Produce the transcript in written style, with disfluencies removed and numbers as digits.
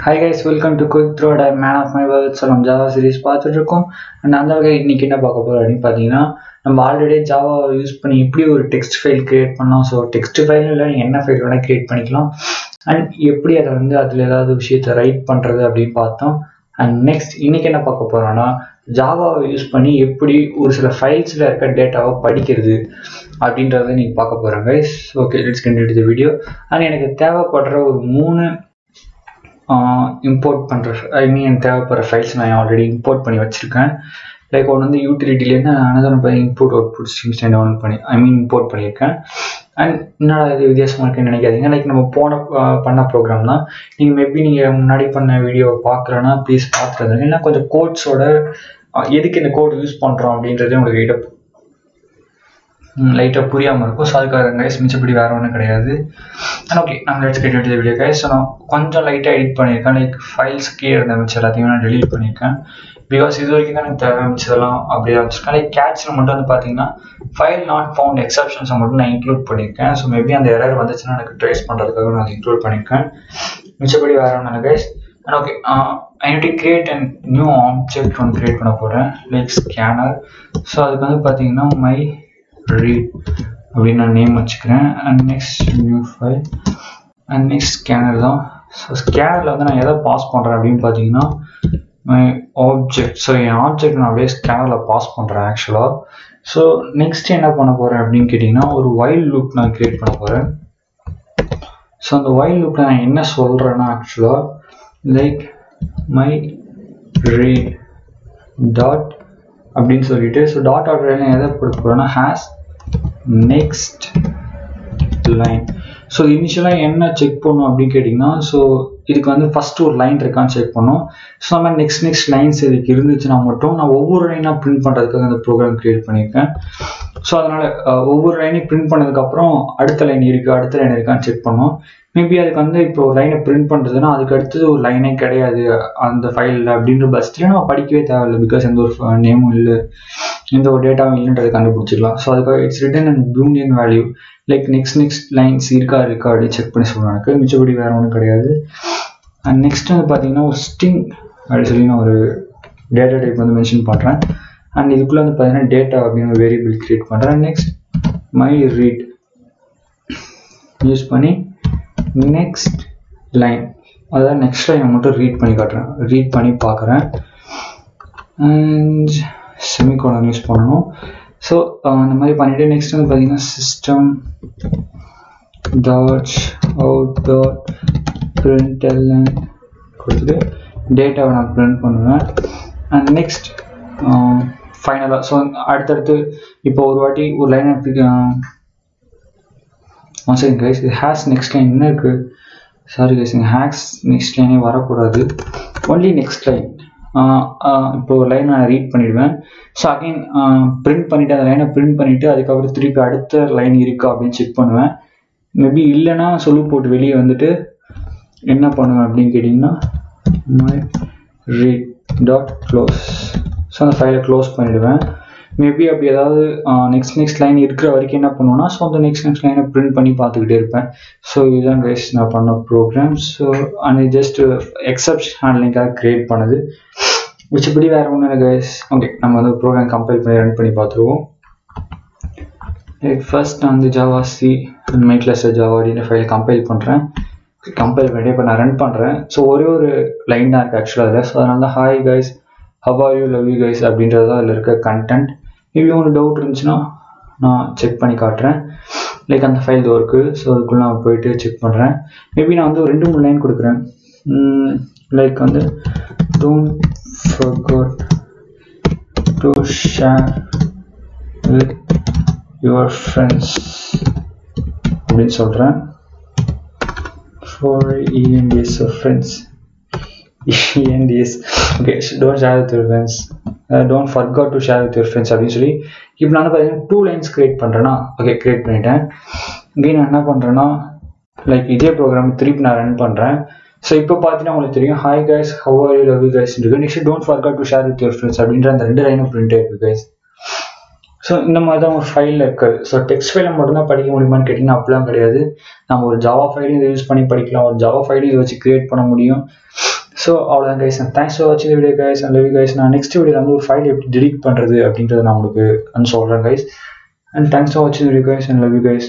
Hi guys, welcome to Quick Throw. I'm man of my words. So நம்ம Java series பார்த்துட்டு இருக்கோம். And அந்த வகை இன்னைக்கு என்ன பார்க்க போகிறோம் அப்படின்னு பார்த்தீங்கன்னா, நம்ம ஆல்ரெடி ஜாவா யூஸ் பண்ணி இப்படி ஒரு டெக்ஸ்ட் ஃபைல் கிரியேட் பண்ணோம். ஸோ டெக்ஸ்ட் ஃபைல் இல்லை, நீங்கள் என்ன ஃபைல் வேணால் கிரியேட் பண்ணிக்கலாம். அண்ட் எப்படி அதை அதில் ஏதாவது விஷயத்தை ரைட் பண்ணுறது அப்படின்னு பார்த்தோம். அண்ட் நெக்ஸ்ட் இன்னைக்கு என்ன பார்க்க போகிறோன்னா, ஜாவாவை யூஸ் பண்ணி எப்படி ஒரு சில ஃபைல்ஸில் இருக்க டேட்டாவை படிக்கிறது அப்படின்றத நீங்கள் பார்க்க போகிறாங்க. Okay, let's get into the video. And எனக்கு தேவைப்படுற ஒரு 3 இம்போர்ட் பண்ணுற எனக்கு தேவைப்படுற ஃபைல்ஸ் நான் ஆல்ரெடி இம்போர்ட் பண்ணி வச்சுருக்கேன். லைக் ஒன்று யூட்டிலிட்டிலேருந்து another input output streams download பண்ணி இம்போர்ட் பண்ணியிருக்கேன். அண்ட் என்னடா இது வித்தியாசமாக இருக்குன்னு நினைக்காதீங்க. லைக் நம்ம பண்ண ப்ரோக்ராம் தான். நீங்கள் மேபி நீங்கள் முன்னாடி பண்ண வீடியோவை பார்க்குறேன்னா ப்ளீஸ் பார்த்துருங்க. இல்லைன்னா கொஞ்சம் கோட்ஸோட எதுக்கு இந்த கோட் யூஸ் பண்ணுறோம் அப்படின்றதே உங்களுக்கு லைட்டாக புரியாமல் இருக்கும். ஸோ அதுக்காக கைஸ், மிச்சப்படி வேறு ஒன்றும் கிடையாது. அண்ட் ஓகே, நம்ம let's get into the video guys. So நான் கொஞ்சம் லைட்டாக எடிட் பண்ணியிருக்கேன். லைக் ஃபைல்ஸ் கீழே இருந்த மிச்சம் எல்லாத்தையும் நான் டெலீட் பண்ணியிருக்கேன். பிகாஸ் இது வரைக்கும் தான் எனக்கு தேவை மிச்சதெல்லாம் அப்படியே வச்சுருக்கேன். லைக் கேட்சில் மட்டும் பார்த்தீங்கன்னா ஃபைல் நாட் ஃபவுண்ட் எக்ஸப்ஷன்ஸை மட்டும் நான் இன்க்ளூட் பண்ணியிருக்கேன். ஸோ மேபி அந்த எரர் வந்துச்சுன்னா எனக்கு ட்ரேஸ் பண்ணுறதுக்காக நான் அதை இன்க்ளூட் பண்ணியிருக்கேன். மிச்சப்படி வேறு ஒன்று guys. And okay, I need to create and new object ஒன்று கிரியேட் பண்ண போகிறேன். Like scanner. ஸோ அதுக்கு பார்த்தீங்கன்னா மை read அப்படின்னு நான் நேம் வச்சுக்கிறேன். And next new file and next scanner தான். ஸோ ஸ்கேனரில் நான் எதை பாஸ் பண்ணுறேன் அப்படின்னு பார்த்தீங்கன்னா my object. So N object நான் அப்படியே ஸ்கேனரில் பாஸ் பண்ணுறேன் ஆக்சுவலாக. ஸோ நெக்ஸ்ட் என்ன பண்ண போகிறேன் அப்படின்னு கேட்டிங்கன்னா, ஒரு வைல் லூப் நான் கிரியேட் பண்ண போகிறேன். ஸோ அந்த வைல் லூப்பில் நான் என்ன சொல்கிறேன்னா ஆக்சுவலாக லைக் மை read டாட் அப்படின்னு சொல்லிட்டு, ஸோ டாட் ஆர்டர் எதை கொடுக்க போகிறோன்னா ஹேஸ் நெக்ஸ்ட் லைன். ஸோ இனிஷியலாக என்ன செக் பண்ணும் அப்படின்னு கேட்டிங்கன்னா, ஸோ இதுக்கு ஃபஸ்ட்டு ஒரு லைன் இருக்கான்னு செக் பண்ணும். ஸோ நம்ம நெக்ஸ்ட் லைன்ஸ் இதுக்கு இருந்துச்சுன்னா மட்டும் நான் ஒவ்வொரு லைனாக பிரிண்ட் பண்ணுறதுக்காக அந்த ப்ரோக்ராம் கிரியேட் பண்ணியிருக்கேன். ஸோ அதனால் ஒவ்வொரு லைனையும் பிரிண்ட் பண்ணதுக்கப்புறம் அடுத்த லைன் இருக்கான்னு செக் பண்ணோம். மேபி அதுக்கு இப்போ ஒரு லைனை பிரிண்ட் பண்ணுறதுன்னா அதுக்கு அடுத்தது ஒரு லைனே கிடையாது அந்த ஃபைலில் அப்படின்ற பட்சத்தில் நம்ம படிக்கவே தேவையில்லை. பிகாஸ் எந்த ஒரு நேமும் இல்லை, எந்த ஒரு டேட்டாவும் இல்லைன்றதை கண்டுபிடிச்சிக்கலாம். ஸோ அதுக்காக it's written and Boolean value. Like next lines இருக்கா அப்படின்னு செக் பண்ணி சொல்லுவேன். எனக்கு மிச்சப்படி வேறு ஒன்றும் கிடையாது. அண்ட் நெக்ஸ்ட் பார்த்தீங்கன்னா ஒரு ஸ்ட்ரிங் அப்படின்னு சொல்லி நான் ஒரு டேட்டா டைப் மென்ஷன் பண்ணுறேன். அண்ட் இதுக்குள்ளே பார்த்தீங்கன்னா டேட்டா அப்படின்னு ஒரு வேரியபிள் கிரியேட் பண்ணுறேன். நெக்ஸ்ட் மை ரீட் யூஸ் பண்ணி நெக்ஸ்ட் லைன், அதாவது நெக்ஸ்ட் லைனை மட்டும் ரீட் பண்ணி பார்க்குறேன். அண்ட் செமிகோலன் யூஸ் பண்ணணும். ஸோ அந்த மாதிரி பண்ணிவிட்டு நெக்ஸ்ட் பார்த்தீங்கன்னா சிஸ்டம் டாட் அவுட் டாட் பிரிண்டெல்என் கொடுத்துட்டு டேட்டாவை நான் பிரிண்ட் பண்ணுவேன். அண்ட் நெக்ஸ்ட் ஃபைனலாக ஸோ அடுத்தடுத்து இப்போ ஒரு வாட்டி ஒரு லைன் ஒன் செகண்ட் கைஸ், இது ஹேஸ் நெக்ஸ்ட் லைன் என்ன இருக்குது? சாரி கைஸ், இங்கே ஹேஸ் நெக்ஸ்ட் லைனே வரக்கூடாது, ஒன்லி நெக்ஸ்ட் லைன். இப்போ ஒரு லைன் நான் ரீட் பண்ணிவிடுவேன். ஸோ அகைன் பிரிண்ட் பண்ணிவிட்டு அந்த லைனை பிரிண்ட் பண்ணிவிட்டு அதுக்கப்புறம் திருப்பி அடுத்த லைன் இருக்கா அப்படின்னு செக் பண்ணுவேன். மேபி இல்லைன்னா சொல்லு போட்டு வெளியே வந்துட்டு என்ன பண்ணுவேன் அப்படின்னு கேட்டிங்கன்னா my read dot close. So அந்த ஃபைலை க்ளோஸ் பண்ணிவிடுவேன். மேபி அப்படி ஏதாவது நெக்ஸ்ட் லைன் இருக்கிற வரைக்கும் என்ன பண்ணுவேன்னா, ஸோ அந்த நெக்ஸ்ட் லைனை பிரிண்ட் பண்ணி பார்த்துக்கிட்டே இருப்பேன். ஸோ இதுதான் கைஸ் நான் பண்ண program. So and just exception ஹேண்ட்லிங்காக கிரியேட் பண்ணது, மிச்சப்படி வேறு ஒன்றும் இல்லை கைஸ். ஓகே, நம்ம ப்ரோக்ராம் கம்பைல் பண்ணி ரன் பண்ணி பார்த்துருவோம். ஃபர்ஸ்ட் நான் Java C and my class Java அப்படின்னு ஃபைலை கம்பைல் பண்ணுறேன். கம்பைல் பண்ணிட்டு இப்போ நான் ரன் பண்ணுறேன். ஸோ ஒரே ஒரு லைன் தான் இருக்குது ஆக்சுவலாக அதில். ஸோ அதனால தான் hi guys, how are you, love you guys அப்படின்றது தான் அதில் இருக்க கண்டென்ட். மேபி உங்களுக்கு டவுட் இருந்துச்சுன்னா நான் செக் பண்ணி காட்டுறேன். லைக் அந்த ஃபைல் இருக்குது. ஸோ அதுக்குள்ளே நான் போயிட்டு செக் பண்ணுறேன். மேபி நான் ஒரு 2-3 லைன் கொடுக்குறேன். Like don't forget to share with your friends அப்படின்னு சொல்கிறேன். For ENDS of friends, ENDS. okay, so don't share with your friends, don't forget to share with your friends அப்படின்னு சொல்லி இப்போ நான் பார்த்தீங்கன்னா 2 லைன்ஸ் கிரியேட் பண்ணுறேன்னா, ஓகே கிரியேட் பண்ணிட்டேன். இங்கே நான் என்ன பண்ணுறேன்னா லைக் இதே ப்ரோக்ராம் திருப்பி நான் ரன் பண்ணுறேன். ஸோ இப்போ பார்த்தீங்கன்னா உங்களுக்கு தெரியும் hi guys, how are you, love you guys இருக்கு. Next don't forget to share with your friends அப்படின்ற அந்த 2 லைனும் பிரிண்ட் ஆயிருக்கு கைஸ். ஸோ இந்த மாதிரி தான் ஒரு ஃபைலில் இருக்குது. ஸோ டெக்ஸ்ட் ஃபைலை மட்டும்தான் படிக்க முடியுமான்னு கேட்டிங்கன்னா அப்படிலாம் கிடையாது. நம்ம ஒரு ஜாவா ஃபைலையும் இதை யூஸ் பண்ணி படிக்கலாம், ஒரு ஜாவா ஃபைலையும் இதை வச்சு கிரியேட் பண்ண முடியும். ஸோ அவ்வளோதான் கைஸ். தேங்க்ஸ் ஃபார் வாட்சிங் video guys. And love you guys. நான் நெக்ஸ்ட் வீடியோவில் வந்து ஒரு ஃபைல் எப்படி delete பண்ணுறது அப்படின்றத நான் உங்களுக்கு சொல்கிறேன் கைஸ். அண்ட் தேங்க்ஸ் ஃபார் வாட்சிங் video guys. And love you guys.